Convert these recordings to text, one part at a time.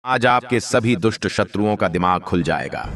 आज आपके सभी दुष्ट शत्रुओं का दिमाग खुल जाएगा,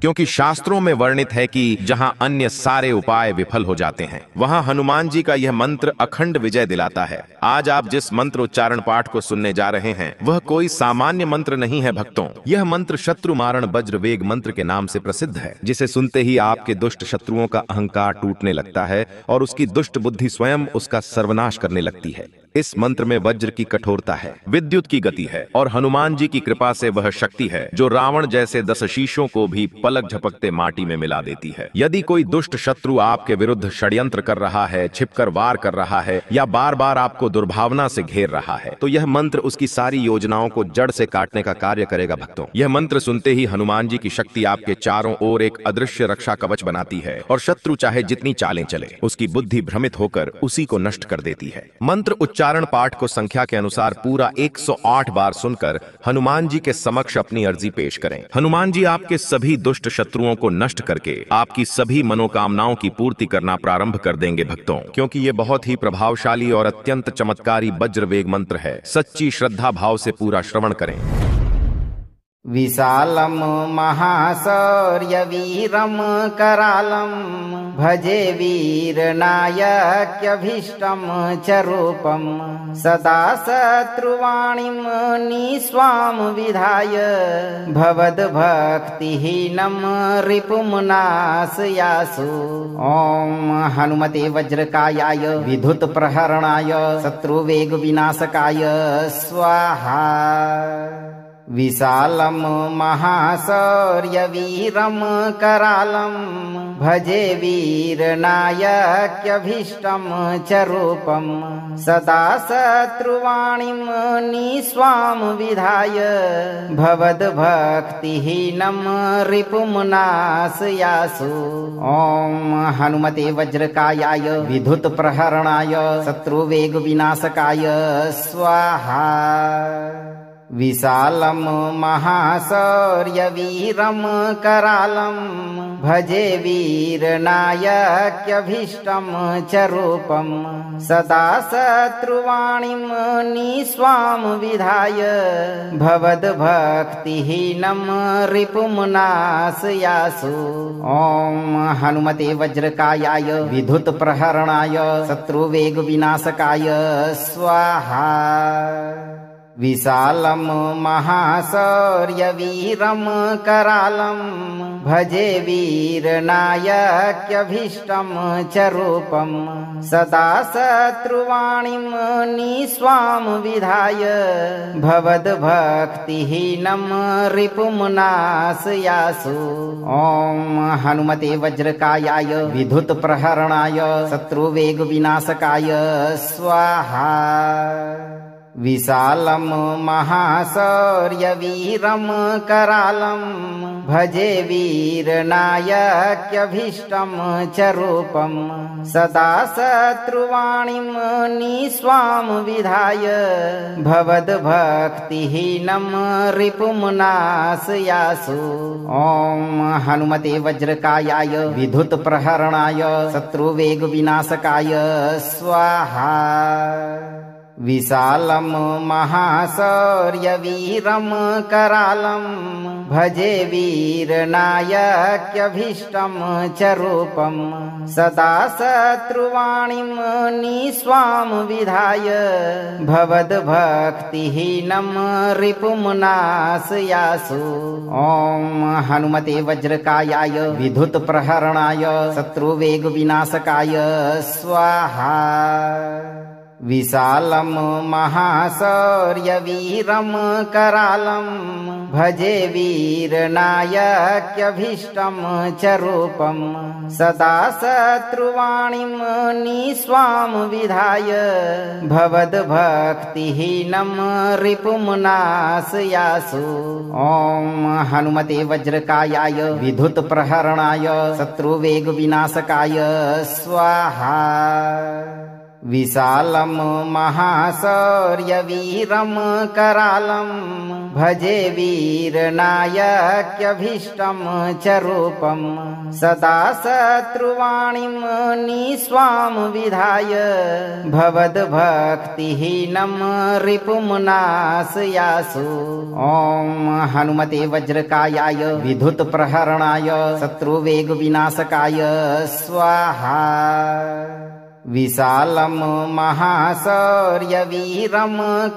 क्योंकि शास्त्रों में वर्णित है कि जहां अन्य सारे उपाय विफल हो जाते हैं, वहां हनुमान जी का यह मंत्र अखंड विजय दिलाता है। आज आप जिस मंत्र उच्चारण पाठ को सुनने जा रहे हैं, वह कोई सामान्य मंत्र नहीं है भक्तों। यह मंत्र शत्रु मारण वज्र वेग मंत्र के नाम से प्रसिद्ध है, जिसे सुनते ही आपके दुष्ट शत्रुओं का अहंकार टूटने लगता है और उसकी दुष्ट बुद्धि स्वयं उसका सर्वनाश करने लगती है। इस मंत्र में वज्र की कठोरता है, विद्युत की गति है और हनुमान जी की कृपा से वह शक्ति है जो रावण जैसे 10 शीशों को भी पलक झपकते माटी में मिला देती है। यदि कोई दुष्ट शत्रु आपके विरुद्ध षड्यंत्र कर रहा है, छिपकर वार कर रहा है या बार बार आपको दुर्भावना से घेर रहा है, तो यह मंत्र उसकी सारी योजनाओं को जड़ से काटने का कार्य करेगा भक्तों। यह मंत्र सुनते ही हनुमान जी की शक्ति आपके चारों ओर एक अदृश्य रक्षा कवच बनाती है और शत्रु चाहे जितनी चालें चले, उसकी बुद्धि भ्रमित होकर उसी को नष्ट कर देती है। मंत्र उच्चारण पाठ को संख्या के अनुसार पूरा 108 बार सुनकर हनुमान जी के समक्ष अपनी अर्जी पेश करें। हनुमान जी आपके सभी दुष्ट शत्रुओं को नष्ट करके आपकी सभी मनोकामनाओं की पूर्ति करना प्रारंभ कर देंगे भक्तों, क्योंकि ये बहुत ही प्रभावशाली और अत्यंत चमत्कारी वज्रवेग मंत्र है। सच्ची श्रद्धा भाव से पूरा श्रवण करें। विशालम महाशौर्य वीरम करालम भजे वीरनायक्यभीष्टम च रूपम सदा शत्रुवाणीम निस्वाम विधाय भवद्भक्तिहीनम रिपुम नाशयासु। ओम हनुमते वज्रकायाय विद्युत प्रहरणाय शत्रुवेग विनाशकाय स्वाहा। विशालम महाशौर्य वीरम करालम भजे वीरनायक्यभीष्टम च रूपम सदा शत्रुवाणीम निस्वाम विधाय भवद्भक्तिहीनम रिपुम नाशयासु। ओम हनुमते वज्रकायाय विद्युत प्रहरणाय शत्रुवेग विनाशकाय स्वाहा। विशालम महाशौर्य वीरम करालम भजे वीरनायक्यभीष्टम च रूपम सदा शत्रुवाणीम निस्वाम विधाय भवद्भक्तिहीनम रिपुम नाशयासु। ओम हनुमते वज्रकायाय विद्युत प्रहरणाय शत्रुवेग विनाशकाय स्वाहा। विशालम महाशौर्य वीरम करालम भजे वीरनायक्यभीष्टम च रूपम सदा शत्रुवाणीम निस्वाम विधाय भवद्भक्तिहीनम रिपुम नाशयासु। ओम हनुमते वज्रकायाय विद्युत प्रहरणाय शत्रुवेग विनाशकाय स्वाहा। विशालम महाशौर्य वीरम करालम भजे वीरनायक्यभीष्टम च रूपम सदा शत्रुवाणीम निस्वाम विधाय भवद्भक्तिहीनम रिपुम नाशयासु। ओम हनुमते वज्रकायाय विद्युत प्रहरणाय शत्रुवेग विनाशकाय स्वाहा। विशालम महाशौर्य वीरम करालम भजे वीरनायक्यभीष्टम च रूपम सदा शत्रुवाणीम निस्वाम विधाय भवद्भक्तिहीनम रिपुम नाशयासु। ओम हनुमते वज्रकायाय विद्युत प्रहरणाय शत्रुवेग विनाशकाय स्वाहा। विशालम महाशौर्य वीरम करालम भजे वीरनायक्यभीष्टम च रूपम सदा शत्रुवाणीम निस्वाम विधाय भवद्भक्तिहीनम रिपुम नाशयासु। ओम हनुमते वज्रकायाय विद्युत प्रहरणाय शत्रुवेग विनाशकाय स्वाहा। विशालं महाशौर्यवीरं करालं भजे वीरनायक्यभीष्टं च रूपं सदा शत्रुवाणीं निस्वां विधाय भवद्भक्तिहीनं रिपुं नाशयासु। ॐ हनुमते वज्रकायाय विद्युत्प्रहरणाय शत्रुवेगविनाशकाय स्वाहा। विशालं महाशौर्यवीरं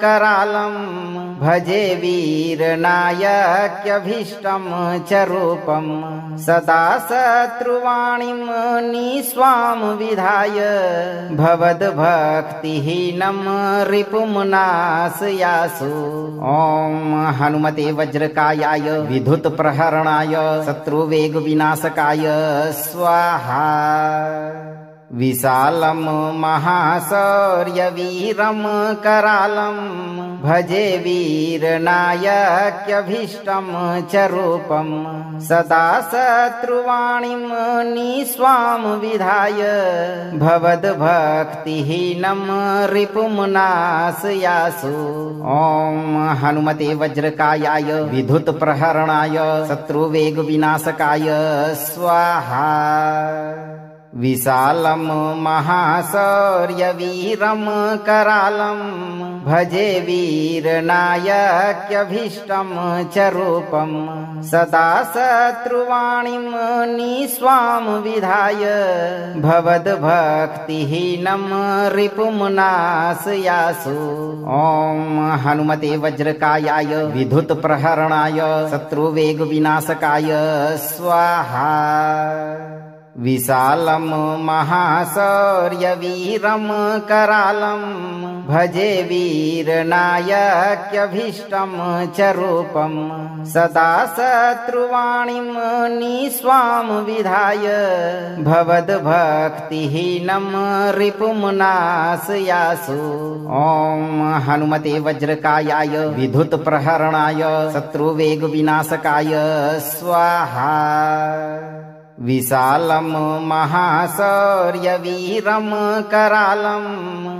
करालं भजे वीरनायक्यभीष्टं च रूपं सदा शत्रुवाणीं निस्वां विधाय भवद्भक्तिहीनं रिपुं नाशयासु। ॐ हनुमते वज्रकायाय विद्युत्प्रहरणाय शत्रुवेगविनाशकाय स्वाहा। विशालं महाशौर्यवीरं करालं भजे वीरनायक्यभीष्टं च रूपं सदा शत्रुवाणीं निस्वां विधाय भवद्भक्तिहीनं रिपुं नाशयासु। ॐ हनुमते वज्रकायाय विद्युत्प्रहरणाय शत्रुवेगविनाशकाय स्वाहा। विशालं महाशौर्यवीरं करालं भजे वीरनायक्यभीष्टं च रूपं सदा शत्रुवाणीं निस्वां विधाय भवद्भक्तिहीनं रिपुं नाशयासु। ॐ हनुमते वज्रकायाय विद्युत्प्रहरणाय शत्रुवेगविनाशकाय स्वाहा। विशालं महाशौर्यवीरं करालं भजे वीरनायक्यभीष्टं च रूपं सदा शत्रुवाणीं निस्वां विधाय भवद्भक्तिहीनं रिपुं नाशयासु। ॐ हनुमते वज्रकायाय विद्युत्प्रहरणाय शत्रुवेगविनाशकाय स्वाहा। विशालं महाशौर्यवीरं करालं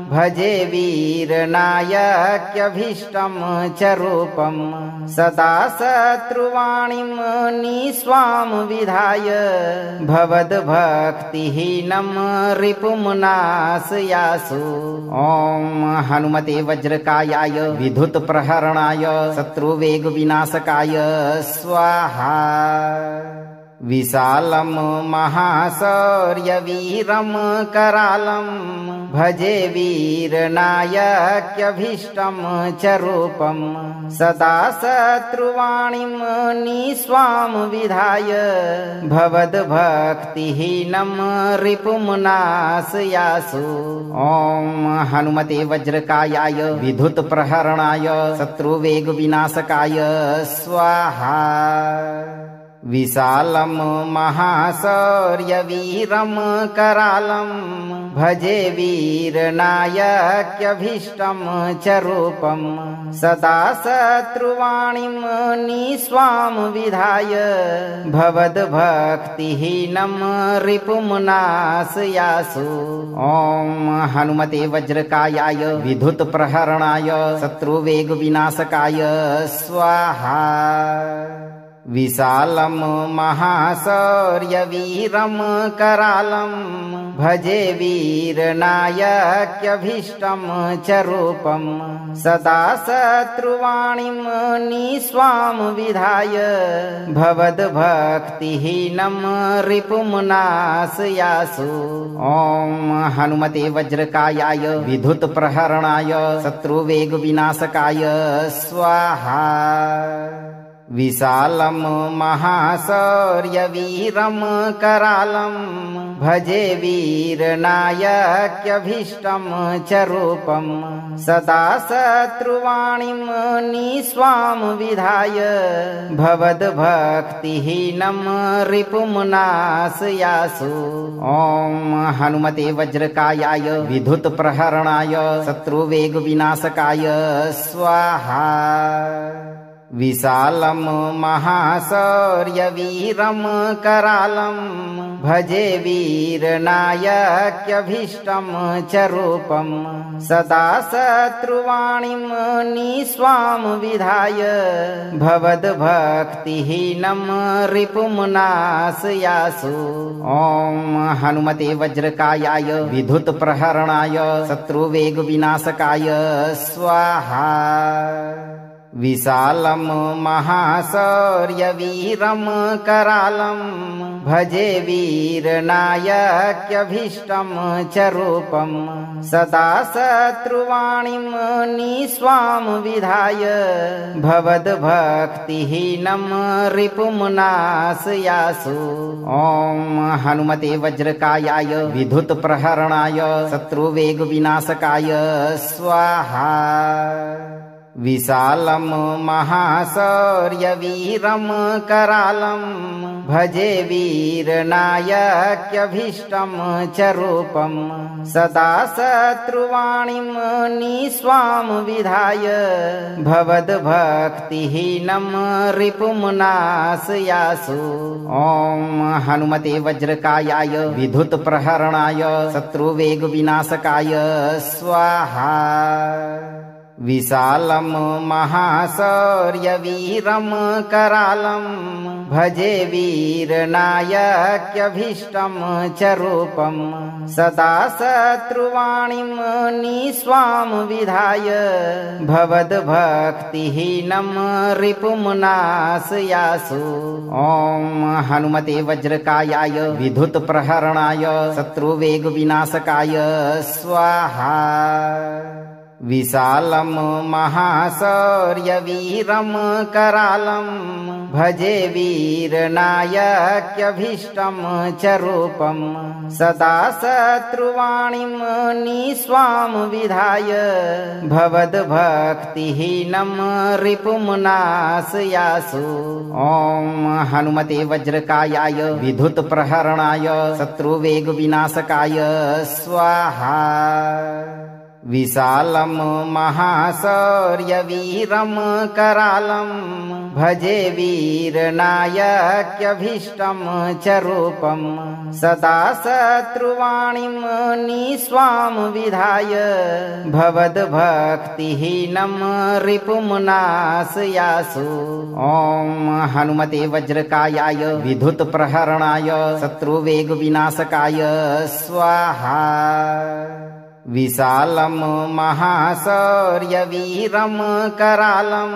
भजे वीरनायक्यभीष्टं च रूपं सदा शत्रुवाणीं निस्वां विधाय भवद्भक्तिहीनं रिपुं नाशयासु। ॐ हनुमते वज्रकायाय विद्युत्प्रहरणाय शत्रुवेगविनाशकाय स्वाहा। विशालं महाशौर्यवीरं करालं भजे वीरनायक्यभीष्टं च रूपं सदा शत्रुवाणीं निस्वां विधाय भवद्भक्तिहीनं रिपुं नाशयासु। ॐ हनुमते वज्रकायाय विद्युत्प्रहरणाय शत्रुवेगविनाशकाय स्वाहा। विशालं महाशौर्यवीरं करालं भजे वीरनायक्यभीष्टं च रूपं सदा शत्रुवाणीं निस्वां विधाय भवद्भक्तिहीनं रिपुं नाशयासु। ॐ हनुमते वज्रकायाय विद्युत्प्रहरणाय शत्रुवेगविनाशकाय स्वाहा। विशालं महाशौर्यवीरं करालं भजे वीरनायक्यभीष्टं च रूपं सदा शत्रुवाणीं निस्वां विधाय भवद्भक्तिहीनं रिपुं नाशयासु। ॐ हनुमते वज्रकायाय विद्युत्प्रहरणाय शत्रुवेगविनाशकाय स्वाहा। विशालं महाशौर्यवीरं करालं भजे वीरनायक्यभीष्टं च रूपं सदा शत्रुवाणीं निस्वां विधाय भवद्भक्तिहीनं रिपुं नाशयासु। ॐ हनुमते वज्रकायाय विद्युत्प्रहरणाय शत्रुवेगविनाशकाय स्वाहा। विशालं महाशौर्यवीरं करालं भजे वीरनायक्यभीष्टं च रूपम् सदा शत्रुवाणीं निस्वां विधाय भवद्भक्तिहीनं रिपुं नाशयासु। ॐ हनुमते वज्रकायाय विद्युत्प्रहरणाय शत्रुवेगविनाशकाय स्वाहा। विशालं महाशौर्यवीरं करालं भजे वीरनायक्यभीष्टं च रूपं सदा शत्रुवाणीं निस्वां विधाय भवद्भक्तिहीनं रिपुं नाशयासु। ॐ हनुमते वज्रकायाय विद्युत्प्रहरणाय शत्रुवेगविनाशकाय स्वाहा। विशालं महाशौर्यवीरं करालं भजे वीरनायक्यभीष्टं च रूपं सदा शत्रुवाणीं निस्वां विधाय भवद्भक्तिहीनं रिपुं नाशयासु। ॐ हनुमते वज्रकायाय विद्युत्प्रहरणाय शत्रुवेगविनाशकाय स्वाहा। विशालं महाशौर्यवीरं करालं भजे वीरनायक्यभीष्टं च रूपं सदा शत्रुवाणीं निस्वां विधाय भवद्भक्तिहीनं रिपुं नाशयासु। ॐ हनुमते वज्रकायाय विद्युत्प्रहरणाय शत्रुवेगविनाशकाय स्वाहा। विशालं महाशौर्यवीरं करालं भजे वीरनायक्यभीष्टं च रूपं सदा शत्रुवाणीं निस्वां विधाय भवद्भक्तिहीनं रिपुं नाशयासु। ॐ हनुमते वज्रकायाय विद्युत्प्रहरणाय शत्रुवेगविनाशकाय स्वाहा। विशालं महाशौर्यवीरं करालं भजे वीरनायक्यभीष्टं च रूपं सदा शत्रुवाणीं निस्वां विधाय भवद्भक्तिहीनं रिपुं नाशयासु। ॐ हनुमते वज्रकायाय विद्युत्प्रहरणाय शत्रुवेगविनाशकाय स्वाहा। विशालं महाशौर्यवीरं करालं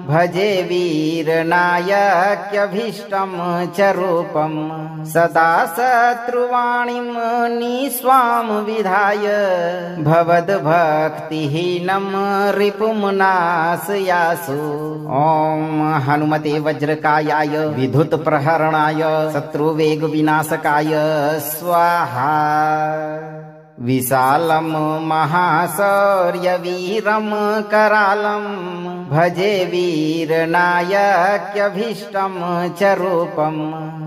भजे वीरनायक्यभीष्टं च रूपं सदा शत्रुवाणीं निस्वां विधाय भवद्भक्तिहीनं रिपुं नाशयासु। ॐ हनुमते वज्रकायाय विद्युत्प्रहरणाय शत्रुवेगविनाशकाय स्वाहा। विशालं महाशौर्यवीरं करालं भजे वीरनायक्यभीष्टं च रूपं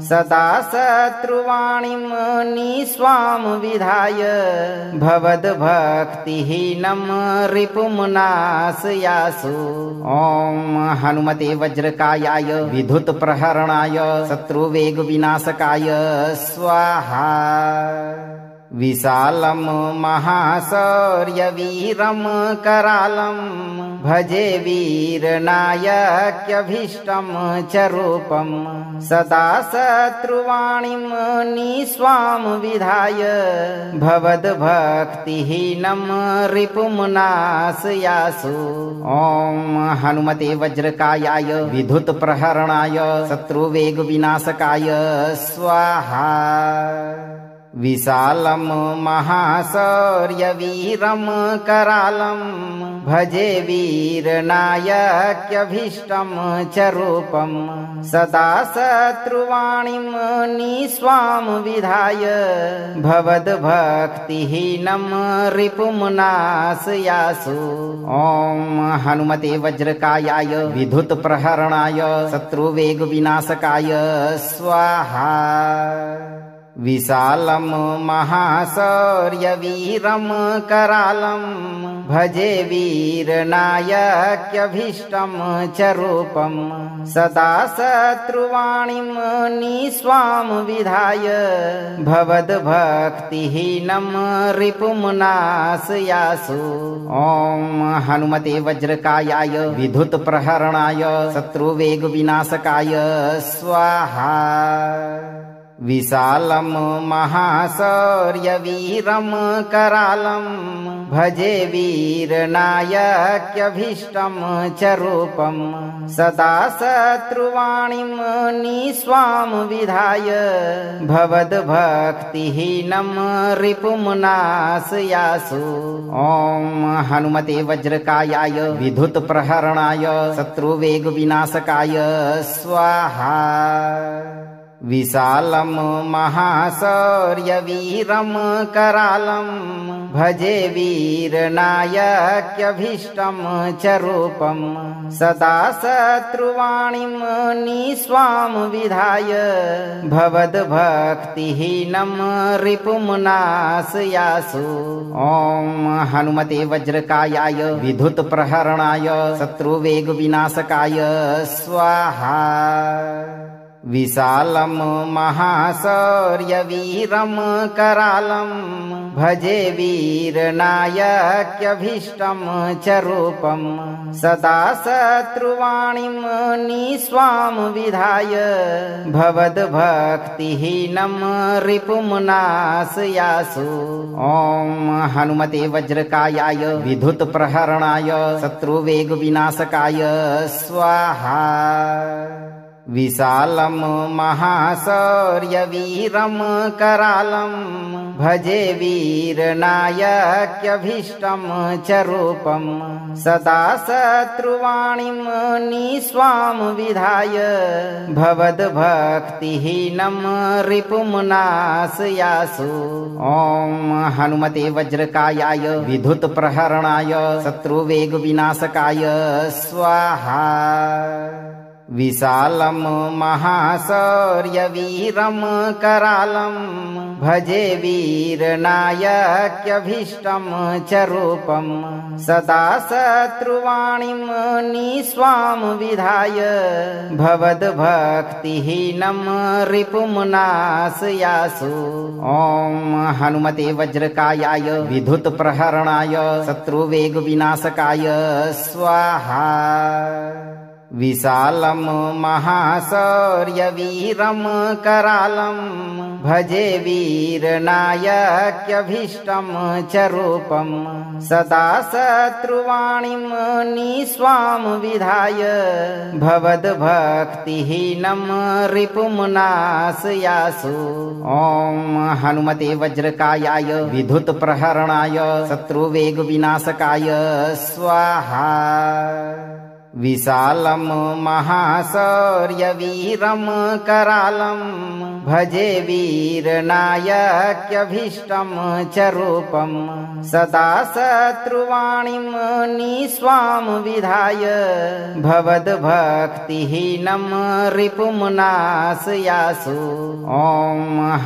सदा शत्रुवाणीं निस्वां विधाय भवद्भक्तिहीनं रिपुं नाशयासु। ॐ हनुमते वज्रकायाय विद्युत्प्रहरणाय शत्रुवेगविनाशकाय स्वाहा। विशालं महाशौर्यवीरं करालं भजे वीरनायक्यभीष्टं च रूपं सदा शत्रुवाणीं निस्वां विधाय भवद्भक्तिहीनं रिपुं नाशयासु। ॐ हनुमते वज्रकायाय विद्युत्प्रहरणाय शत्रुवेगविनाशकाय स्वाहा। विशालं महाशौर्यवीरं करालं भजे वीरनायक्यभीष्टं च रूपं सदा शत्रुवाणीं निस्वां विधाय भवद्भक्तिहीनं रिपुं नाशयासु। ॐ हनुमते वज्रकायाय विद्युत्प्रहरणाय शत्रुवेगविनाशकाय स्वाहा। विशालं महाशौर्यवीरं करालं भजे वीरनायक्यभीष्टं च रूपं सदा शत्रुवाणीं निस्वां विधाय भवद्भक्तिहीनं रिपुं नाशयासु। ॐ हनुमते वज्रकायाय विद्युत्प्रहरणाय शत्रुवेगविनाशकाय स्वाहा। विशालं महाशौर्यवीरं करालं भजे वीरनायक्यभीष्टं च रूपं सदा शत्रुवाणीं निस्वां विधाय भवद्भक्तिहीनं रिपुं नाशयासु। ॐ हनुमते वज्रकायाय विद्युत्प्रहरणाय शत्रुवेगविनाशकाय स्वाहा। विशालं महाशौर्यवीरं करालं भजे वीरनायक्यभीष्टं च रूपं सदा शत्रुवाणीं निस्वां विधाय भवद्भक्तिहीनं रिपुं नाशयासु। ॐ हनुमते वज्रकायाय विद्युत्प्रहरणाय शत्रुवेगविनाशकाय स्वाहा। विशालं महाशौर्यवीरं करालं भजे वीरनायक्यभीष्टं च रूपं सदा शत्रुवाणीं निस्वां विधाय भवद्भक्तिहीनं रिपुं नाशयासु। ॐ हनुमते वज्रकायाय विद्युत्प्रहरणाय शत्रुवेगविनाशकाय स्वाहा। विशालं महाशौर्यवीरं करालं भजे वीरनायक्यभीष्टं च रूपं सदा शत्रुवाणीं निस्वां विधाय भवद्भक्तिहीनं रिपुं नाशयासु। ॐ हनुमते वज्रकायाय विद्युत्प्रहरणाय शत्रुवेगविनाशकाय स्वाहा। विशालं महाशौर्यवीरं करालं भजे वीरनायक्यभीष्टं च रूपं सदा शत्रुवाणीं निस्वां विधाय भवद्भक्तिहीनं रिपुं नाशयासु। ॐ हनुमते वज्रकायाय विद्युत्प्रहरणाय शत्रुवेगविनाशकाय स्वाहा। विशालं महाशौर्यवीरं करालं भजे वीरनायक्यभीष्टं च रूपं सदा शत्रुवाणीं निस्वां विधाय भवद्भक्तिहीनं रिपुं नाशयासु। ॐ हनुमते वज्रकायाय विद्युत्प्रहरणाय शत्रुवेगविनाशकाय स्वाहा। विशालं महाशौर्यवीरं करालं भजे वीरनायक्यभीष्टं च रूपं सदा शत्रुवाणीं निस्वां विधाय भवद्भक्तिहीनं रिपुं नाशयासु। ॐ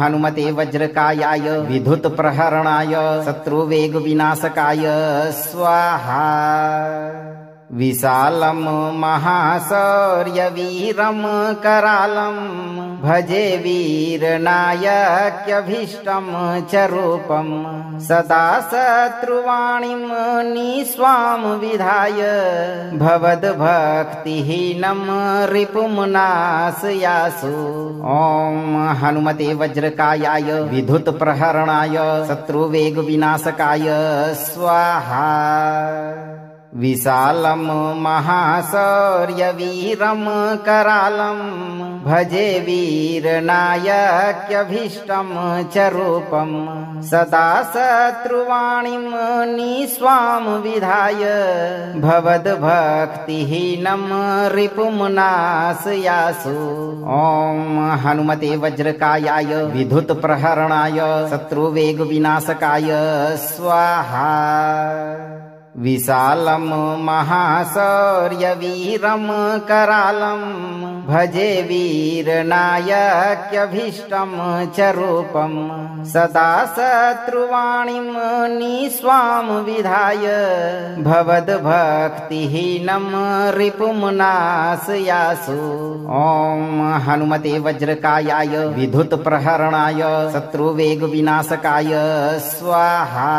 हनुमते वज्रकायाय विद्युत्प्रहरणाय शत्रुवेगविनाशकाय स्वाहा। विशालं महाशौर्यवीरं करालं भजे वीरनायक्यभीष्टं च रूपं सदा शत्रुवाणीं निस्वां विधाय भवद्भक्तिहीनं रिपुं नाशयासु। ॐ हनुमते वज्रकायाय विद्युत्प्रहरणाय शत्रुवेगविनाशकाय स्वाहा। विशालं महाशौर्यवीरं करालं भजे वीरनायक्यभीष्टं च रूपं सदा शत्रुवाणीं निस्वां विधाय भवद्भक्तिहीनं रिपुं नाशयासु। ॐ हनुमते वज्रकायाय विद्युत्प्रहरणाय शत्रुवेगविनाशकाय स्वाहा। विशालं महाशौर्यवीरं करालं भजे वीरनायक्यभीष्टं च रूपं सदा शत्रुवाणीं निस्वां विधाय भवद्भक्तिहीनं रिपुं नाशयासु। ॐ हनुमते वज्रकायाय विद्युत्प्रहरणाय शत्रुवेगविनाशकाय स्वाहा।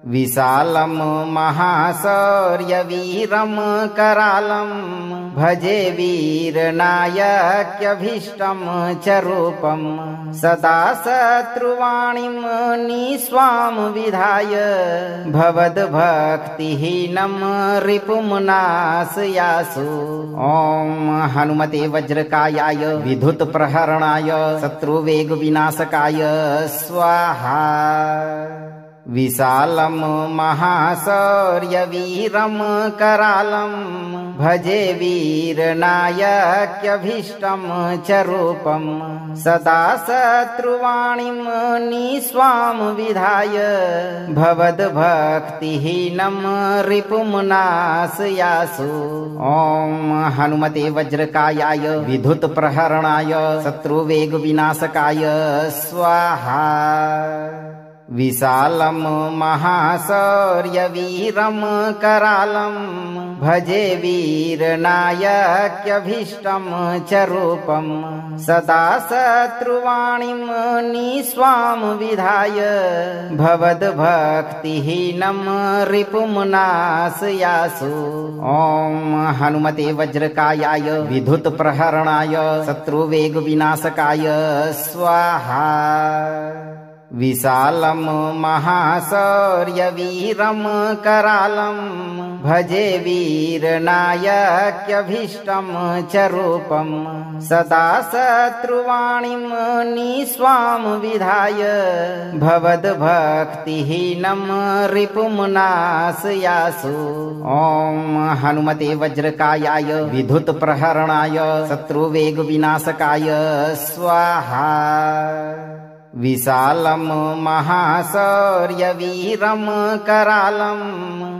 विशालं महाशौर्यवीरं करालं भजे वीरनायक्यभीष्टं च रूपं सदा शत्रुवाणीं निस्वां विधाय भवद्भक्तिहीनं रिपुं नाशयासु। ॐ हनुमते वज्रकायाय विद्युत्प्रहरणाय शत्रुवेगविनाशकाय स्वाहा। विशालं महाशौर्यवीरं करालं भजे वीरनायक्यभीष्टं च रूपं सदा शत्रुवाणीं निस्वां विधाय भवद्भक्तिहीनं रिपुं नाशयासु। ॐ हनुमते वज्रकायाय विद्युत्प्रहरणाय शत्रुवेगविनाशकाय स्वाहा। विशालं महाशौर्यवीरं करालं भजे वीरनायक्यभीष्टं च रूपं सदा शत्रुवाणीं निस्वां विधाय भवद्भक्तिहीनं रिपुं नाशयासु। ॐ हनुमते वज्रकायाय विद्युत्प्रहरणाय शत्रुवेगविनाशकाय स्वाहा। विशालं महाशौर्यवीरं करालं भजे वीरनायक्यभीष्टं च रूपं सदा शत्रुवाणीं निस्वां विधाय भवद्भक्तिहीनं रिपुं नाशयासु। ॐ हनुमते वज्रकायाय विद्युत्प्रहरणाय शत्रुवेगविनाशकाय स्वाहा। विशालं महाशौर्यवीरं करालं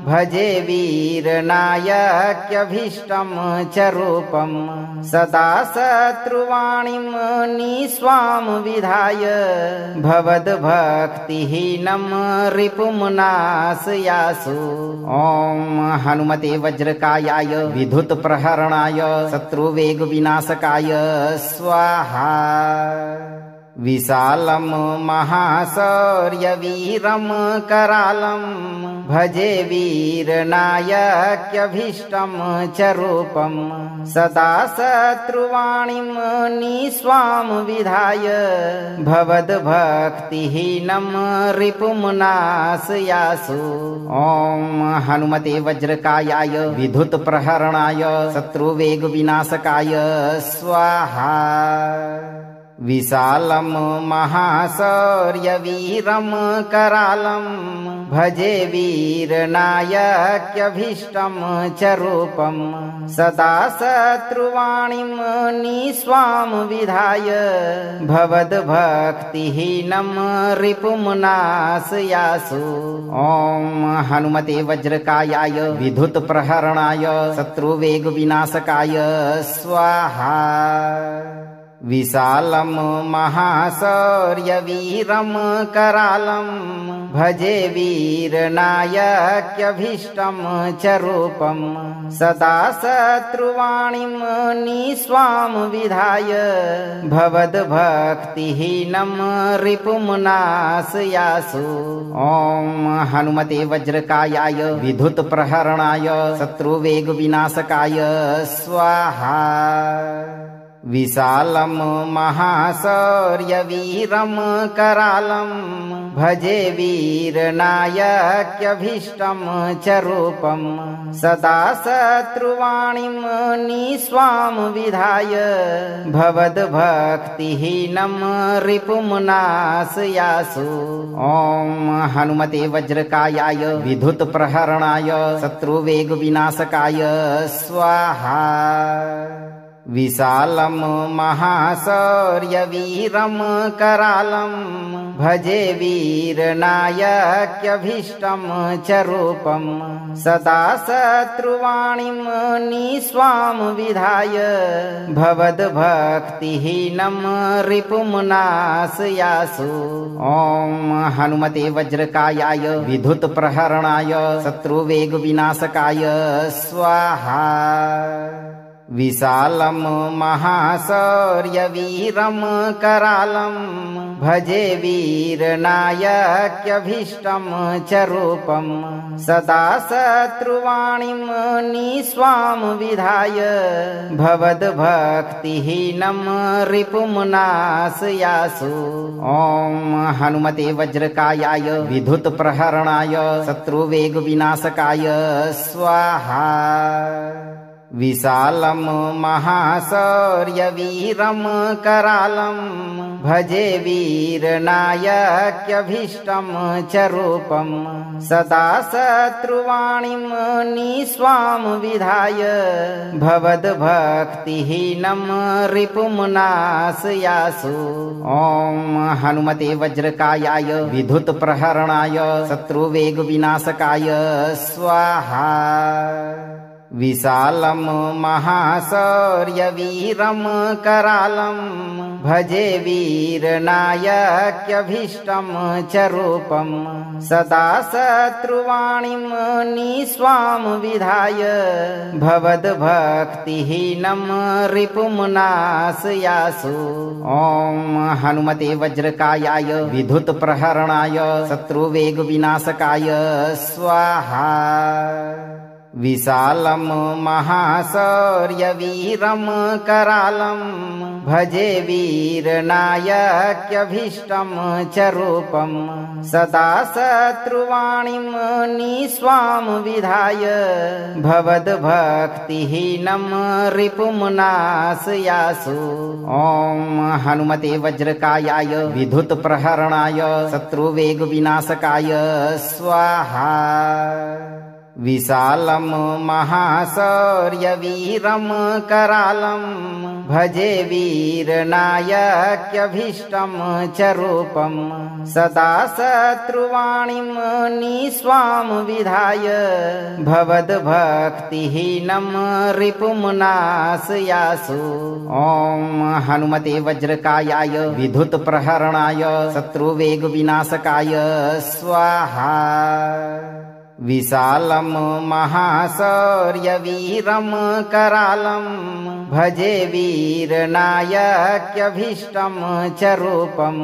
भजे वीरनायक्यभीष्टं च रूपं सदा शत्रुवाणीं निस्वां विधाय भवद्भक्तिहीनं रिपुं नाशयासु। ॐ हनुमते वज्रकायाय विद्युत्प्रहरणाय शत्रुवेगविनाशकाय स्वाहा। विशालं महाशौर्यवीरं करालं भजे वीरनायक्यभीष्टं च रूपं सदा शत्रुवाणीं निस्वां विधाय भवद्भक्तिहीनं रिपुं नाशयासु। ॐ हनुमते वज्रकायाय विद्युत्प्रहरणाय शत्रुवेगविनाशकाय स्वाहा। विशालं महाशौर्यवीरं करालं भजे वीरनायक्यभीष्टं च रूपं सदा शत्रुवाणीं निस्वां विधाय भवद्भक्तिहीनं रिपुं नाशयासु। ॐ हनुमते वज्रकायाय विद्युत्प्रहरणाय शत्रुवेगविनाशकाय स्वाहा। विशालं महाशौर्यवीरं करालं भजे वीरनायक्यभीष्टं च रूपं सदा शत्रुवाणीं निस्वां विधाय भवद्भक्तिहीनं रिपुं नाशयासु। ॐ हनुमते वज्रकायाय विद्युत्प्रहरणाय शत्रुवेगविनाशकाय स्वाहा। विशालं महाशौर्यवीरं करालं भजे वीरनायक्यभीष्टं च रूपं सदा शत्रुवाणीं निस्वां विधाय भवद्भक्तिहीनं रिपुं नाशयासु। ॐ हनुमते वज्रकायाय विद्युत्प्रहरणाय शत्रुवेगविनाशकाय स्वाहा। विशालं महाशौर्यवीरं करालं भजे वीरनायक्यभीष्टं च रूपं सदा शत्रुवाणीं निस्वां विधाय भवद्भक्तिहीनं रिपुं नाशयासु। ॐ हनुमते वज्रकायाय विद्युत्प्रहरणाय शत्रुवेगविनाशकाय स्वाहा। विशालं महाशौर्यवीरं करालं भजे वीरनायक्यभीष्टं च रूपं सदा शत्रुवाणीं निस्वां विधाय भवद्भक्तिहीनं रिपुं नाशयासु। ॐ हनुमते वज्रकायाय विद्युत्प्रहरणाय शत्रुवेगविनाशकाय स्वाहा। विशालं महाशौर्यवीरं करालं भजे वीरनायक्यभीष्टं च रूपं सदा शत्रुवाणीं निस्वां विधाय भवद्भक्तिहीनं रिपुं नाशयासु। ॐ हनुमते वज्रकायाय विद्युत्प्रहरणाय शत्रुवेगविनाशकाय स्वाहा। विशालं महाशौर्यवीरं करालं भजे वीरनायक्यभीष्टं च रूपं सदा शत्रुवाणीं निस्वां विधाय भवद्भक्तिहीनं रिपुं नाशयासु। ॐ हनुमते वज्रकायाय विद्युत्प्रहरणाय शत्रुवेगविनाशकाय स्वाहा। विशालं महाशौर्यवीरं करालं भजे वीरनायक्यभीष्टं च रूपं सदा शत्रुवाणीं निस्वां विधाय भवद्भक्तिहीनं रिपुं नाशयासु। ॐ हनुमते वज्रकायाय विद्युत्प्रहरणाय शत्रुवेगविनाशकाय स्वाहा। विशालं महाशौर्यवीरं करालं भजे वीरनायक्यभीष्टं च रूपं सदा शत्रुवाणीं निस्वां विधाय भवद्भक्तिहीनं रिपुं नाशयासु। ॐ हनुमते वज्रकायाय विद्युत्प्रहरणाय शत्रुवेगविनाशकाय स्वाहा। विशालं महाशौर्यवीरं करालं भजे वीरनायक्यभीष्टं च रूपं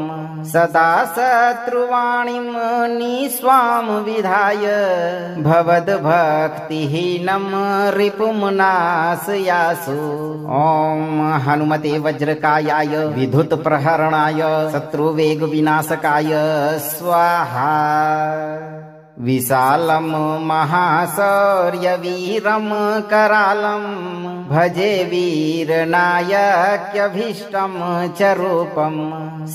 सदा शत्रुवाणीं निस्वां विधाय भवद्भक्तिहीनं रिपुं नाशयासु। ॐ हनुमते वज्रकायाय विद्युत्प्रहरणाय शत्रुवेगविनाशकाय स्वाहा। विशालं महाशौर्यवीरं करालं भजे वीरनायक्यभीष्टं च रूपं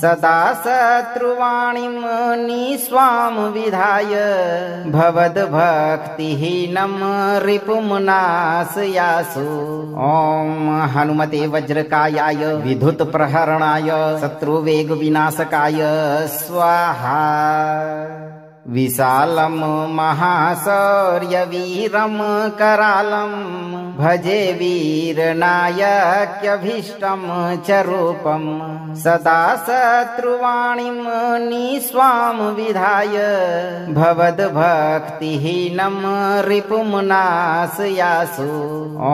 सदा शत्रुवाणीं निस्वां विधाय भवद्भक्तिहीनं रिपुं नाशयासु। ॐ हनुमते वज्रकायाय विद्युत्प्रहरणाय शत्रुवेगविनाशकाय स्वाहा। विशालं महाशौर्यवीरं करालं भजे वीरनायक्यभीष्टं च रूपं सदा शत्रुवाणीं निस्वां विधाय भवद्भक्तिहीनं रिपुं नाशयासु। ॐ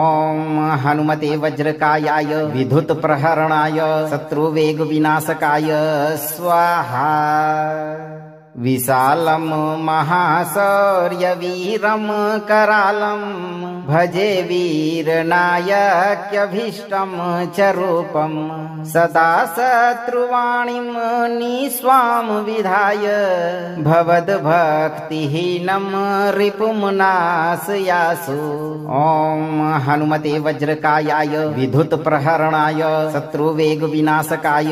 हनुमते वज्रकायाय विद्युत्प्रहरणाय शत्रुवेगविनाशकाय स्वाहा। विशालं महाशौर्यवीरं करालं भजे वीरनायक्यभीष्टं च रूपं सदा शत्रुवाणीं निस्वां विधाय भवद्भक्तिहीनं रिपुं नाशयासु। ॐ हनुमते वज्रकायाय विद्युत्प्रहरणाय शत्रुवेगविनाशकाय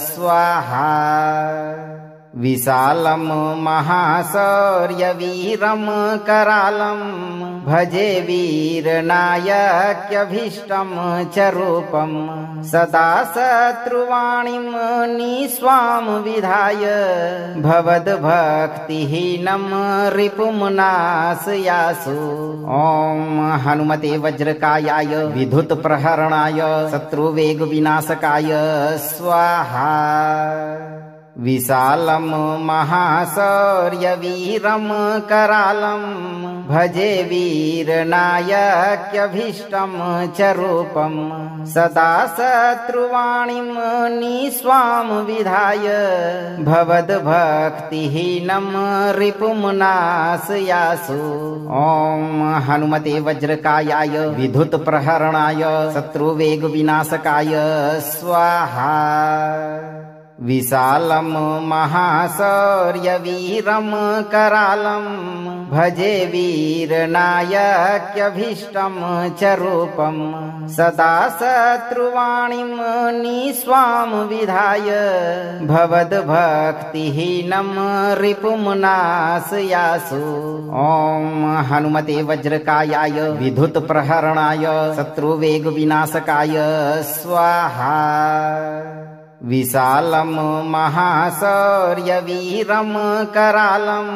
स्वाहा। विशालं महाशौर्यवीरं करालं भजे वीरनायक्यभीष्टं च रूपं सदा शत्रुवाणीं निस्वां विधाय भवद्भक्तिहीनं रिपुं नाशयासु। ॐ हनुमते वज्रकायाय विद्युत्प्रहरणाय शत्रुवेगविनाशकाय स्वाहा। विशालं महाशौर्यवीरं करालं भजे वीरनायक्यभीष्टं च रूपं सदा शत्रुवाणीं निस्वां विधाय भवद्भक्तिहीनं रिपुं नाशयासु। ॐ हनुमते वज्रकायाय विद्युत्प्रहरणाय शत्रुवेगविनाशकाय स्वाहा। विशालं महाशौर्यवीरं करालं भजे वीरनायक्यभीष्टं च रूपं सदा शत्रुवाणीं निस्वां विधाय भवद्भक्तिहीनं रिपुं नाशयासु। ॐ हनुमते वज्रकायाय विद्युत्प्रहरणाय शत्रुवेगविनाशकाय स्वाहा। विशालं महाशौर्यवीरं करालं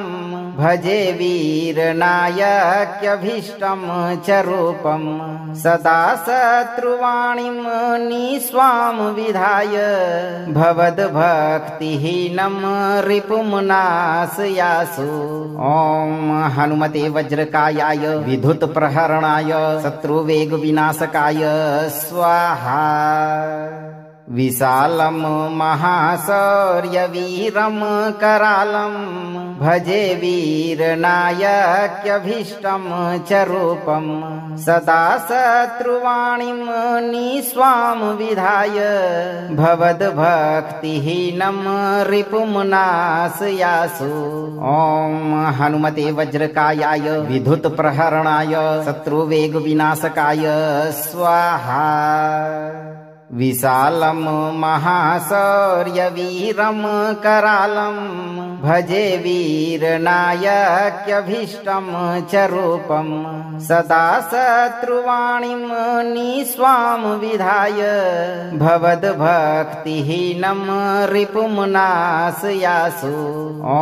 भजे वीरनायक्यभीष्टं च रूपं सदा शत्रुवाणीं निस्वां विधाय भवद्भक्तिहीनं रिपुं नाशयासु। ॐ हनुमते वज्रकायाय विद्युत्प्रहरणाय शत्रुवेगविनाशकाय स्वाहा। विशालं महाशौर्यवीरं करालं भजे वीरनायक्यभीष्टं च रूपं सदा शत्रुवाणीं निस्वां विधाय भवद्भक्तिहीनं रिपुं नाशयासु। ॐ हनुमते वज्रकायाय विद्युत्प्रहरणाय शत्रुवेगविनाशकाय स्वाहा। विशालं महाशौर्यवीरं करालं भजे वीरनायक्यभीष्टं च रूपं सदा शत्रुवाणीं निस्वां विधाय भवद्भक्तिहीनं रिपुं नाशयासु। ॐ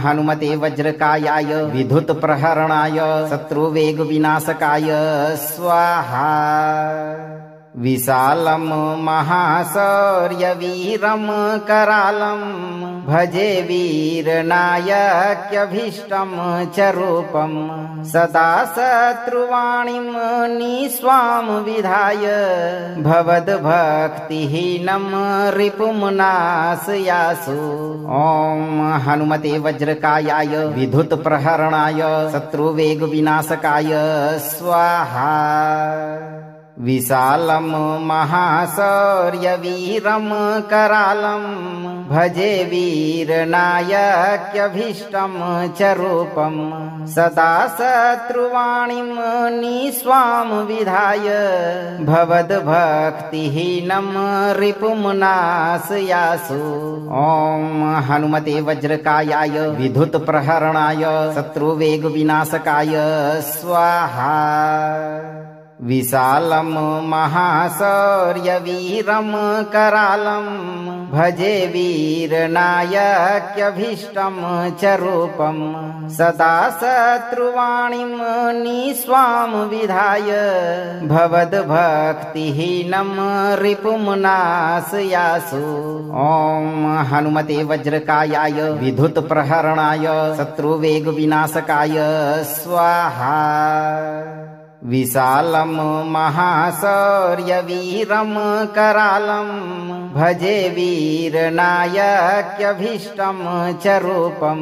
हनुमते वज्रकायाय विद्युत्प्रहरणाय शत्रुवेगविनाशकाय स्वाहा। विशालं महाशौर्यवीरं करालं भजे वीरनायक्यभीष्टं च रूपं सदा शत्रुवाणीं निस्वां विधाय भवद्भक्तिहीनं रिपुं नाशयासु। ॐ हनुमते वज्रकायाय विद्युत्प्रहरणाय शत्रुवेगविनाशकाय स्वाहा। विशालं महाशौर्यवीरं करालं भजे वीरनायक्यभीष्टं च रूपं सदा शत्रुवाणीं निस्वां विधाय भवद्भक्तिहीनं रिपुं नाशयासु। ॐ हनुमते वज्रकायाय विद्युत्प्रहरणाय शत्रुवेगविनाशकाय स्वाहा। विशालं महाशौर्यवीरं करालं भजे वीरनायक्यभीष्टं च रूपं सदा शत्रुवाणीं निस्वां विधाय भवद्भक्तिहीनं रिपुं नाशयासु। ॐ हनुमते वज्रकायाय विद्युत्प्रहरणाय शत्रुवेगविनाशकाय स्वाहा। विशालं महाशौर्यवीरं करालं भजे वीरनायक्यभीष्टं च रूपं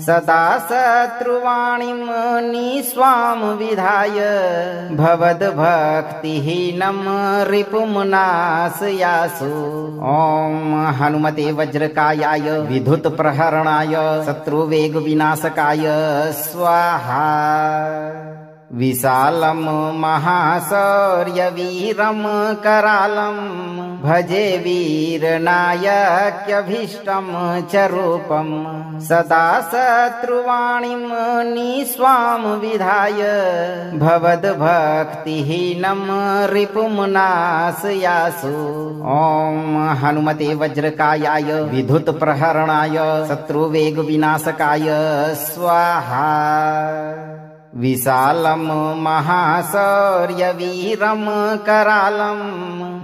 सदा शत्रुवाणीं निस्वां विधाय भवद्भक्तिहीनं रिपुं नाशयासु। ॐ हनुमते वज्रकायाय विद्युत्प्रहरणाय शत्रुवेगविनाशकाय स्वाहा। विशालं महाशौर्यवीरं करालं भजे वीरनायक्यभीष्टं च रूपं सदा शत्रुवाणीं निस्वां विधाय भवद्भक्तिहीनं रिपुं नाशयासु। ॐ हनुमते वज्रकायाय विद्युत्प्रहरणाय शत्रुवेगविनाशकाय स्वाहा। विशालं महाशौर्यवीरं करालं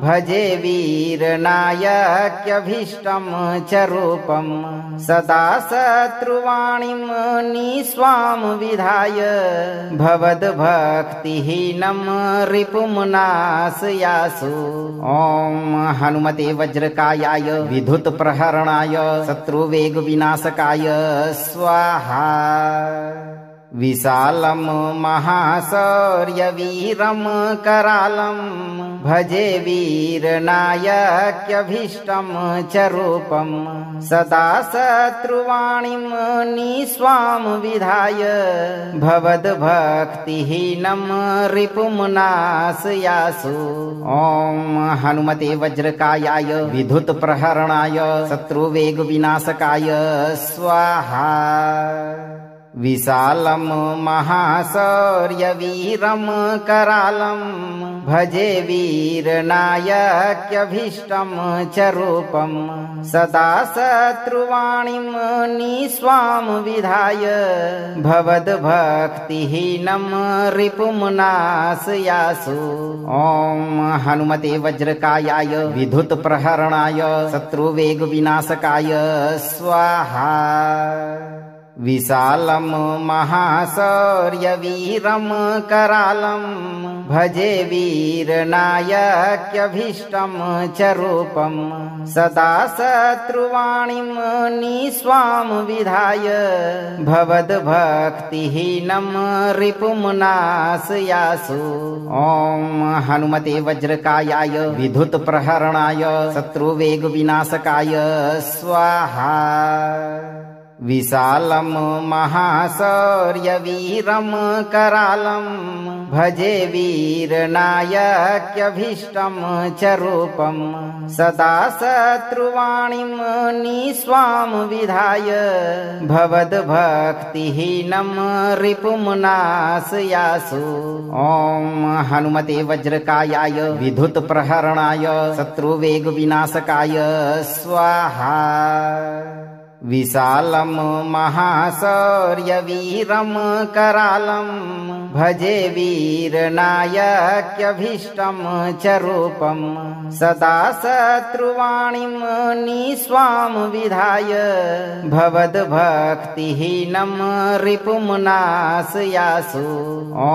भजे वीरनायक्यभीष्टं च रूपं सदा शत्रुवाणीं निस्वां विधाय भवद्भक्तिहीनं रिपुं नाशयासु। ॐ हनुमते वज्रकायाय विद्युत्प्रहरणाय शत्रुवेगविनाशकाय स्वाहा। विशालं महाशौर्यवीरं करालं भजे वीरनायक्यभीष्टं च रूपं सदा शत्रुवाणीं निस्वां विधाय भवद्भक्तिहीनं रिपुं नाशयासु। ॐ हनुमते वज्रकायाय विद्युत्प्रहरणाय शत्रुवेगविनाशकाय स्वाहा। विशालं महाशौर्यवीरं करालं भजे वीरनायक्यभीष्टं च रूपं सदा शत्रुवाणीं निस्वां विधाय भवद्भक्तिहीनं रिपुं नाशयासु। ॐ हनुमते वज्रकायाय विद्युत्प्रहरणाय शत्रुवेगविनाशकाय स्वाहा। विशालं महाशौर्यवीरं करालं भजे वीरनायक्यभीष्टं च रूपं सदा शत्रुवाणीं निस्वां विधाय भवद्भक्तिहीनं रिपुं नाशयासु। ॐ हनुमते वज्रकायाय विद्युत्प्रहरणाय शत्रुवेगविनाशकाय स्वाहा। विशालं महाशौर्यवीरं करालं भजे वीरनायक्यभीष्टं च रूपं सदा शत्रुवाणीं निस्वां विधाय भवद्भक्तिहीनं रिपुं नाशयासु। ॐ हनुमते वज्रकायाय विद्युत्प्रहरणाय शत्रुवेगविनाशकाय स्वाहा। विशालं महाशौर्यवीरं करालं भजे वीरनायक्यभीष्टं च रूपं सदा शत्रुवाणीं निस्वां विधाय भवद्भक्तिहीनं रिपुं नाशयासु। ॐ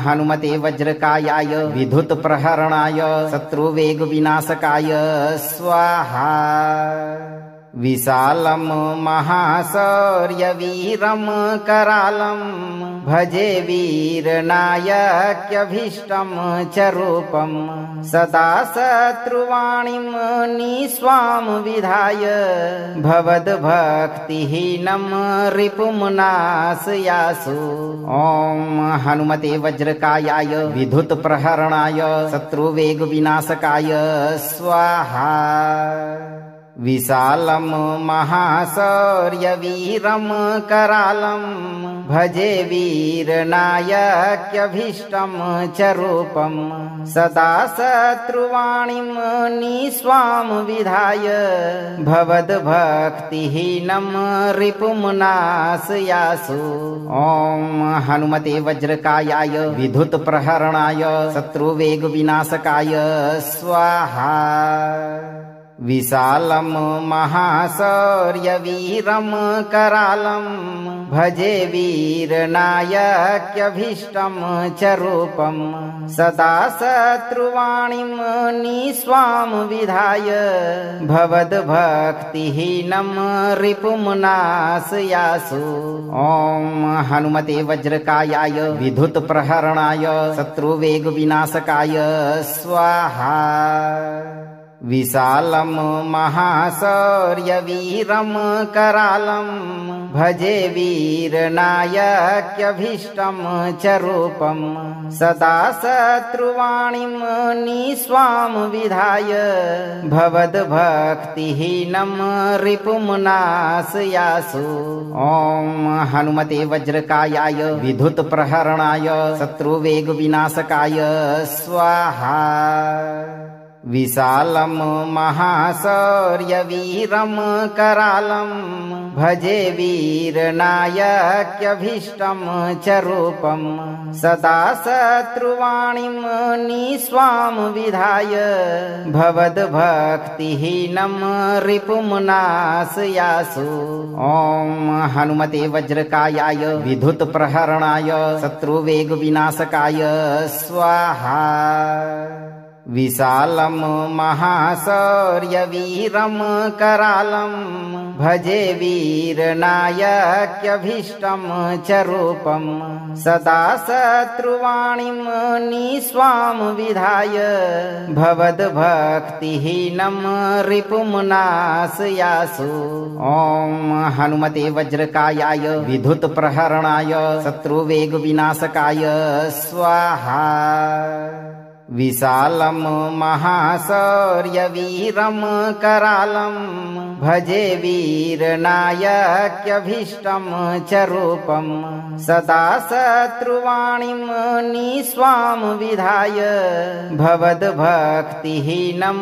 हनुमते वज्रकायाय विद्युत्प्रहरणाय शत्रुवेगविनाशकाय स्वाहा। विशालं महाशौर्यवीरं करालं भजे वीरनायक्यभीष्टं च रूपं सदा शत्रुवाणीं निस्वां विधाय भवद्भक्तिहीनं रिपुं नाशयासु। ॐ हनुमते वज्रकायाय विद्युत्प्रहरणाय शत्रुवेगविनाशकाय स्वाहा। विशालं महाशौर्यवीरं करालं भजे वीरनायक्यभीष्टं च रूपं सदा शत्रुवाणीं निस्वां विधाय भवद्भक्तिहीनं रिपुं नाशयासु। ॐ हनुमते वज्रकायाय विद्युत्प्रहरणाय शत्रुवेगविनाशकाय स्वाहा। विशालं महाशौर्यवीरं करालं भजे वीरनायक्यभीष्टं च रूपं सदा शत्रुवाणीं निस्वां विधाय भवद्भक्तिहीनं रिपुं नाशयासु। ॐ हनुमते वज्रकायाय विद्युत्प्रहरणाय शत्रुवेगविनाशकाय स्वाहा। विशालं महाशौर्यवीरं करालं भजे वीरनायक्यभीष्टं च रूपं सदा शत्रुवाणीं निस्वां विधाय भवद्भक्तिहीनं रिपुं नाशयासु। ॐ हनुमते वज्रकायाय विद्युत्प्रहरणाय शत्रुवेगविनाशकाय स्वाहा। विशालं महाशौर्यवीरं करालं भजे वीरनायक्यभीष्टं च रूपं सदा शत्रुवाणीं निस्वां विधाय भवद्भक्तिहीनं रिपुं नाशयासु। ॐ हनुमते वज्रकायाय विद्युत्प्रहरणाय शत्रुवेगविनाशकाय स्वाहा। विशालं महाशौर्यवीरं करालं भजे वीरनायक्यभीष्टं च रूपं सदा शत्रुवाणीं निस्वां विधाय भवद्भक्तिहीनं रिपुं नाशयासु। ॐ हनुमते वज्रकायाय विद्युत्प्रहरणाय शत्रुवेगविनाशकाय स्वाहा। विशालं महाशौर्यवीरं करालं भजे वीरनायक्यभीष्टं च रूपं सदा शत्रुवाणीं निस्वां विधाय भवद्भक्तिहीनं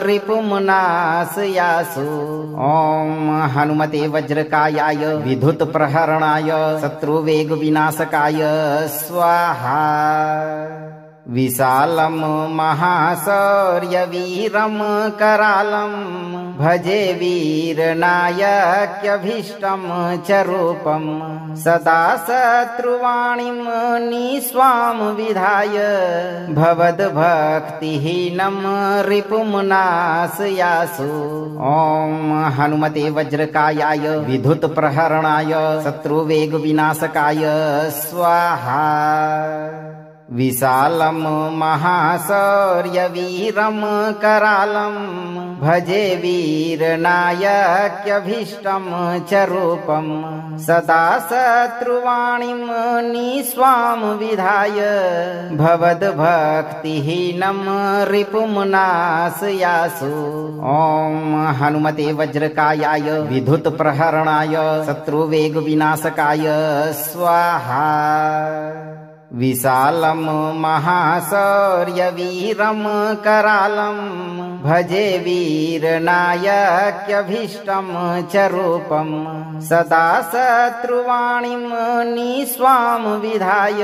रिपुं नाशयासु। ॐ हनुमते वज्रकायाय विद्युत्प्रहरणाय शत्रुवेगविनाशकाय स्वाहा। विशालं महाशौर्यवीरं करालं भजे वीरनायक्यभीष्टं च रूपं सदा शत्रुवाणीं निस्वां विधाय भवद्भक्तिहीनं रिपुं नाशयासु। ॐ हनुमते वज्रकायाय विद्युत्प्रहरणाय शत्रुवेगविनाशकाय स्वाहा। विशालं महाशौर्यवीरं करालं भजे वीरनायक्यभीष्टं च रूपं सदा शत्रुवाणीं निस्वां विधाय भवद्भक्तिहीनं रिपुं नाशयासु। ॐ हनुमते वज्रकायाय विद्युत्प्रहरणाय शत्रुवेगविनाशकाय स्वाहा। विशालं महाशौर्यवीरं करालं भजे वीरनायक्यभीष्टं च रूपं सदा शत्रुवाणीं निस्वां विधाय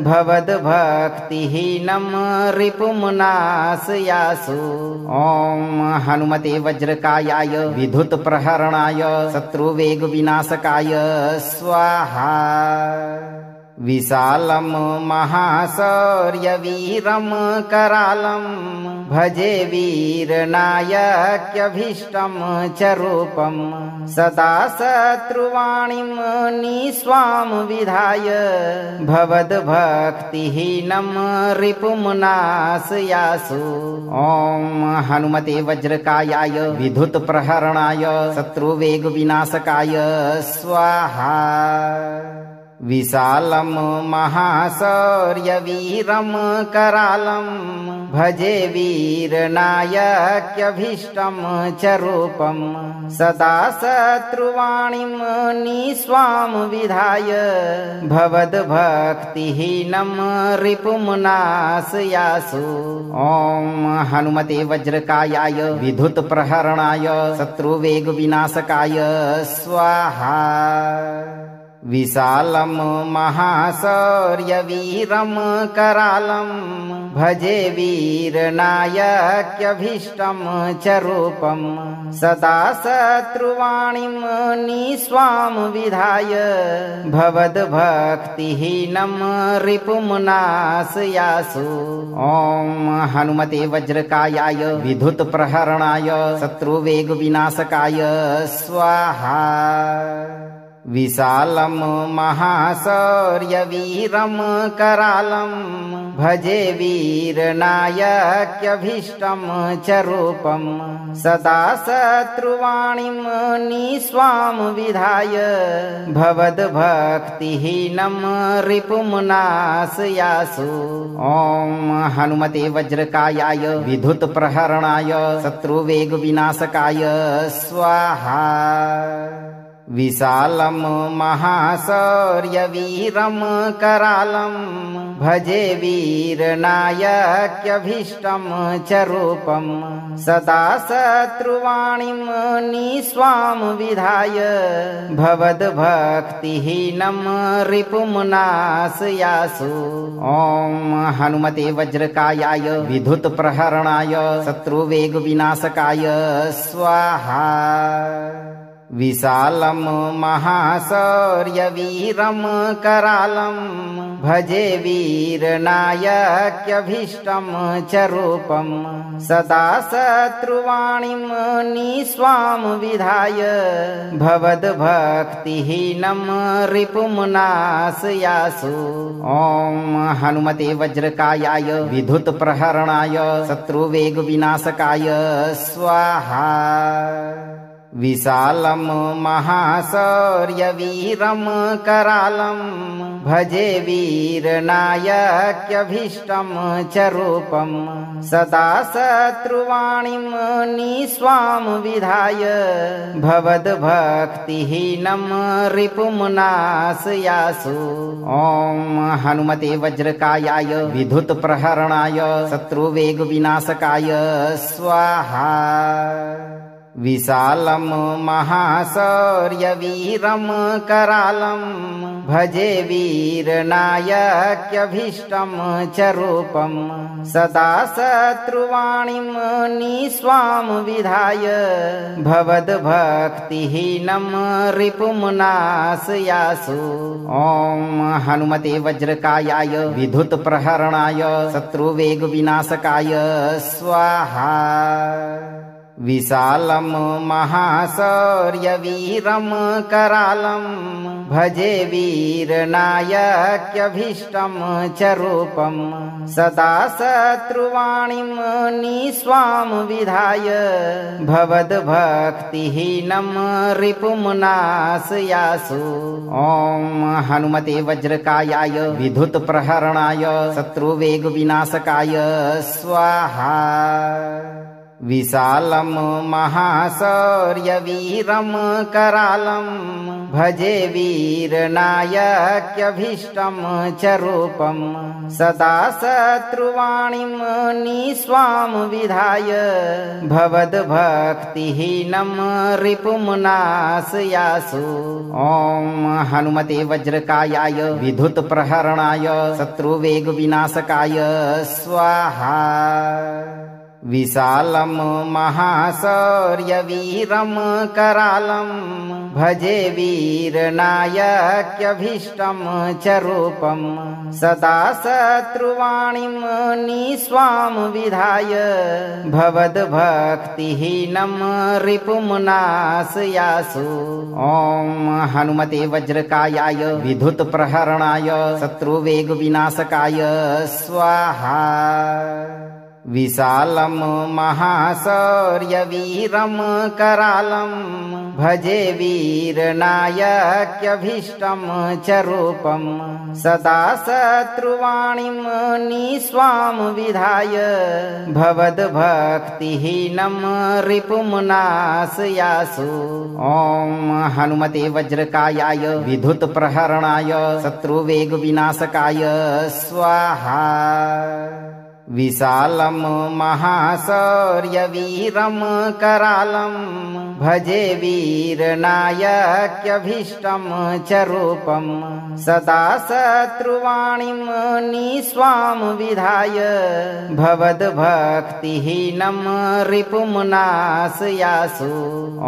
भवद्भक्तिहीनं रिपुं नाशयासु। ॐ हनुमते वज्रकायाय विद्युत्प्रहरणाय शत्रुवेगविनाशकाय स्वाहा। विशालं महाशौर्यवीरं करालं भजे वीरनायक्यभीष्टं च रूपं सदा शत्रुवाणीं निस्वां विधाय भवद्भक्तिहीनं रिपुं नाशयासु। ॐ हनुमते वज्रकायाय विद्युत्प्रहरणाय शत्रुवेगविनाशकाय स्वाहा। विशालं महाशौर्यवीरं करालं भजे वीरनायक्यभीष्टं च रूपं सदा शत्रुवाणीं निस्वां विधाय भवद्भक्तिहीनं रिपुं नाशयासु। ॐ हनुमते वज्रकायाय विद्युत्प्रहरणाय शत्रुवेगविनाशकाय स्वाहा। विशालं महाशौर्यवीरं करालं भजे वीरनायक्यभीष्टं च रूपं सदा शत्रुवाणीं निस्वां विधाय भवद्भक्तिहीनं रिपुं नाशयासु। ॐ हनुमते वज्रकायाय विद्युत्प्रहरणाय शत्रुवेगविनाशकाय स्वाहा। विशालं महाशौर्यवीरं करालं भजे वीरनायक्यभीष्टं च रूपं सदा शत्रुवाणीं निस्वां विधाय भवद्भक्तिहीनं रिपुं नाशयासु। ॐ हनुमते वज्रकायाय विद्युत्प्रहरणाय शत्रुवेगविनाशकाय स्वाहा। विशालं महाशौर्यवीरं करालं भजे वीरनायक्यभीष्टं च रूपं सदा शत्रुवाणीं निस्वां विधाय भवद्भक्तिहीनं रिपुं नाशयासु। ॐ हनुमते वज्रकायाय विद्युत्प्रहरणाय शत्रुवेगविनाशकाय स्वाहा। विशालं महाशौर्यवीरं करालं भजे वीरनायक्यभीष्टं च रूपं सदा शत्रुवाणीं निस्वां विधाय भवद्भक्तिहीनं रिपुं नाशयासु। ॐ हनुमते वज्रकायाय विद्युत्प्रहरणाय शत्रुवेगविनाशकाय स्वाहा। विशालं महाशौर्यवीरं करालं भजे वीरनायक्यभीष्टं च रूपं सदा शत्रुवाणीं निस्वां विधाय भवद्भक्तिहीनं रिपुं नाशयासु। ॐ हनुमते वज्रकायाय विद्युत्प्रहरणाय शत्रुवेगविनाशकाय स्वाहा। विशालं महाशौर्यवीरं करालं भजे वीरनायक्यभीष्टं च रूपं सदा शत्रुवाणीं निस्वां विधाय भवद्भक्तिहीनं रिपुं नाशयासु। ॐ हनुमते वज्रकायाय विद्युत्प्रहरणाय शत्रुवेगविनाशकाय स्वाहा। विशालं महाशौर्यवीरं करालं भजे वीरनायक्यभीष्टं च रूपं सदा शत्रुवाणीं निस्वां विधाय भवद्भक्तिहीनं रिपुं नाशयासु। ॐ हनुमते वज्रकायाय विद्युत्प्रहरणाय शत्रुवेगविनाशकाय स्वाहा। विशालं महाशौर्यवीरं करालं भजे वीरनायक्यभीष्टं च रूपं सदा शत्रुवाणीं निस्वां विधाय भवद्भक्तिहीनं रिपुं नाशयासु। ॐ हनुमते वज्रकायाय विद्युत्प्रहरणाय शत्रुवेगविनाशकाय स्वाहा। विशालं महाशौर्यवीरं करालं भजे वीरनायक्यभीष्टं च रूपं सदा शत्रुवाणीं निस्वां विधाय भवद्भक्तिहीनं रिपुं नाशयासु। ॐ हनुमते वज्रकायाय विद्युत्प्रहरणाय शत्रुवेगविनाशकाय स्वाहा। विशालं महाशौर्यवीरं करालं भजे वीरनायक्यभीष्टं च रूपं सदा शत्रुवाणीं निस्वां विधाय भवद्भक्तिहीनं रिपुं नाशयासु। ॐ हनुमते वज्रकायाय विद्युत्प्रहरणाय शत्रुवेगविनाशकाय स्वाहा। विशालं महाशौर्यवीरं करालं भजे वीरनायक्यभीष्टं च रूपं सदा शत्रुवाणीं निस्वां विधाय भवद्भक्तिहीनं रिपुं नाशयासु।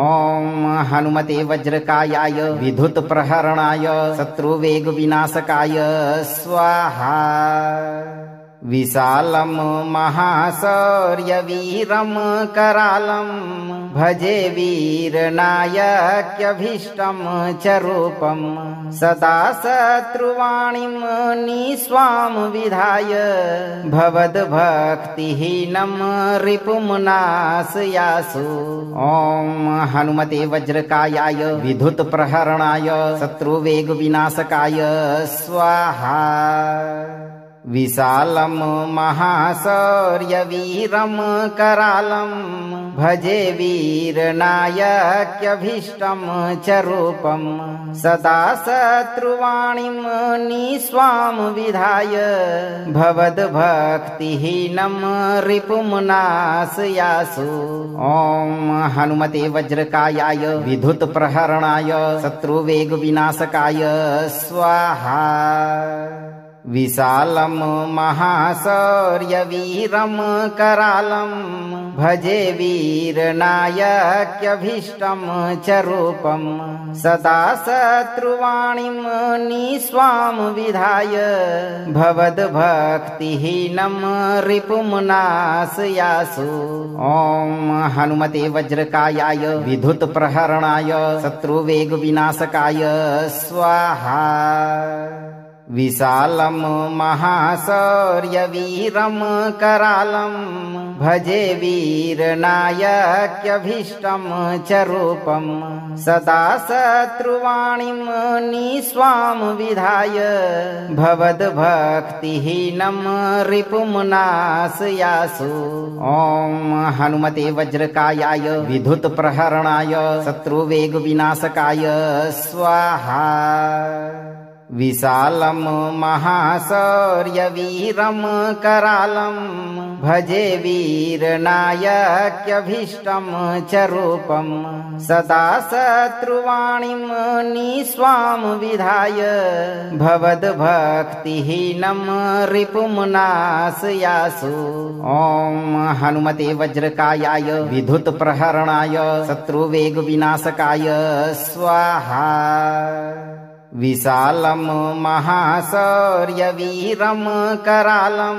ॐ हनुमते वज्रकायाय विद्युत्प्रहरणाय शत्रुवेगविनाशकाय स्वाहा। विशालं महाशौर्यवीरं करालं भजे वीरनायक्यभीष्टं च रूपं सदा शत्रुवाणीं निस्वां विधाय भवद्भक्तिहीनं रिपुं नाशयासु। ॐ हनुमते वज्रकायाय विद्युत्प्रहरणाय शत्रुवेगविनाशकाय स्वाहा। विशालं महाशौर्यवीरं करालं भजे वीरनायक्यभीष्टं च रूपं सदा शत्रुवाणीं निस्वां विधाय भवद्भक्तिहीनं रिपुं नाशयासु। ॐ हनुमते वज्रकायाय विद्युत्प्रहरणाय शत्रुवेगविनाशकाय स्वाहा। विशालं महाशौर्यवीरं करालं भजे वीरनायक्यभीष्टं च रूपं सदा शत्रुवाणीं निस्वां विधाय भवद्भक्तिहीनं रिपुं नाशयासु। ॐ हनुमते वज्रकायाय विद्युत्प्रहरणाय शत्रुवेगविनाशकाय स्वाहा। विशालं महाशौर्यवीरं करालं भजे वीरनायक्यभीष्टं च रूपं सदा शत्रुवाणीं निस्वां विधाय भवद्भक्तिहीनं रिपुं नाशयासु। ॐ हनुमते वज्रकायाय विद्युत्प्रहरणाय शत्रुवेगविनाशकाय स्वाहा। विशालं महाशौर्यवीरं करालं भजे वीरनायक्यभीष्टं च रूपं सदा शत्रुवाणीं निस्वां विधाय भवद्भक्तिहीनं रिपुं नाशयासु। ॐ हनुमते वज्रकायाय विद्युत्प्रहरणाय शत्रुवेगविनाशकाय स्वाहा। विशालं महाशौर्यवीरं करालं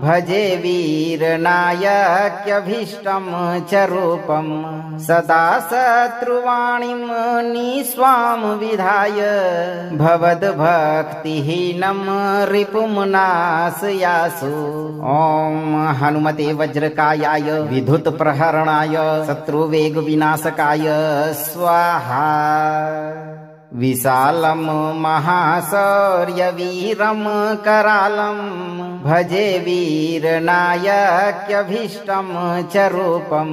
भजे वीरनायक्यभीष्टं च रूपं सदा शत्रुवाणीं निस्वां विधाय भवद्भक्तिहीनं रिपुं नाशयासु। ॐ हनुमते वज्रकायाय विद्युत्प्रहरणाय शत्रुवेगविनाशकाय स्वाहा। विशालं महाशौर्यवीरं करालं भजे वीरनायक्यभीष्टं च रूपं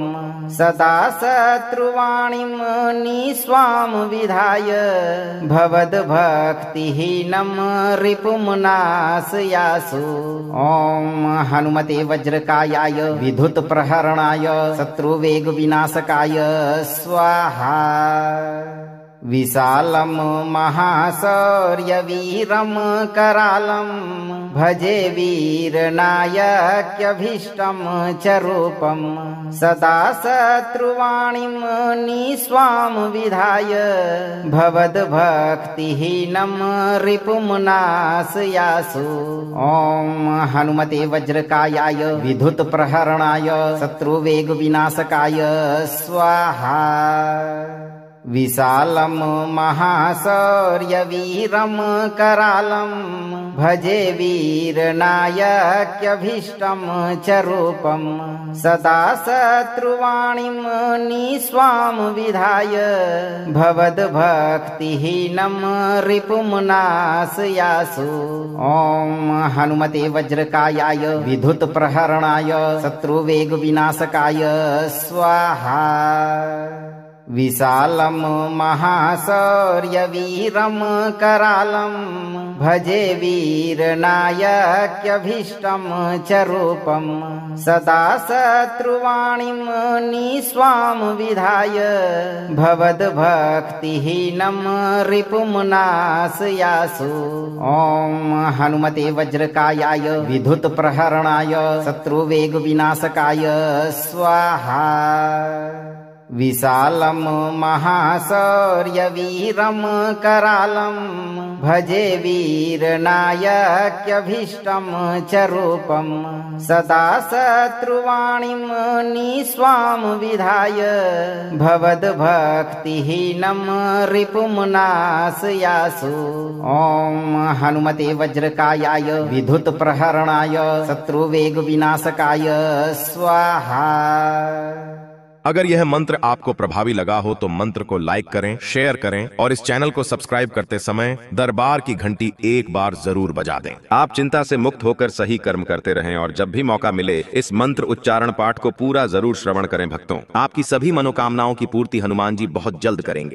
सदा शत्रुवाणीं निस्वां विधाय भवद्भक्तिहीनं रिपुं नाशयासु। ॐ हनुमते वज्रकायाय विद्युत्प्रहरणाय शत्रुवेगविनाशकाय स्वाहा। विशालं महाशौर्यवीरं करालं भजे वीरनायक्यभीष्टं च रूपं सदा शत्रुवाणीं निस्वां विधाय भवद्भक्तिहीनं रिपुं नाशयासु। ॐ हनुमते वज्रकायाय विद्युत्प्रहरणाय शत्रुवेगविनाशकाय स्वाहा। विशालं महाशौर्यवीरं करालं भजे वीरनायक्यभीष्टं च रूपं सदा शत्रुवाणीं निस्वां विधाय भवद्भक्तिहीनं रिपुं नाशयासु। ॐ हनुमते वज्रकायाय विद्युत्प्रहरणाय शत्रुवेगविनाशकाय स्वाहा। विशालं महाशौर्यवीरं करालं भजे वीरनायक्यभीष्टं च रूपं सदा शत्रुवाणीं निस्वां विधाय भवद्भक्तिहीनं रिपुं नाशयासु। ॐ हनुमते वज्रकायाय विद्युत्प्रहरणाय शत्रुवेगविनाशकाय स्वाहा। विशालं महाशौर्यवीरं करालं भजे वीरनायक्यभीष्टं च रूपं सदा शत्रुवाणीं निस्वां विधाय भवद्भक्तिहीनं रिपुं नाशयासु। ॐ हनुमते वज्रकायाय विद्युत्प्रहरणाय शत्रुवेगविनाशकाय स्वाहा। अगर यह मंत्र आपको प्रभावी लगा हो तो मंत्र को लाइक करें, शेयर करें और इस चैनल को सब्सक्राइब करते समय दरबार की घंटी एक बार जरूर बजा दें। आप चिंता से मुक्त होकर सही कर्म करते रहें और जब भी मौका मिले इस मंत्र उच्चारण पाठ को पूरा जरूर श्रवण करें। भक्तों, आपकी सभी मनोकामनाओं की पूर्ति हनुमान जी बहुत जल्द करेंगे।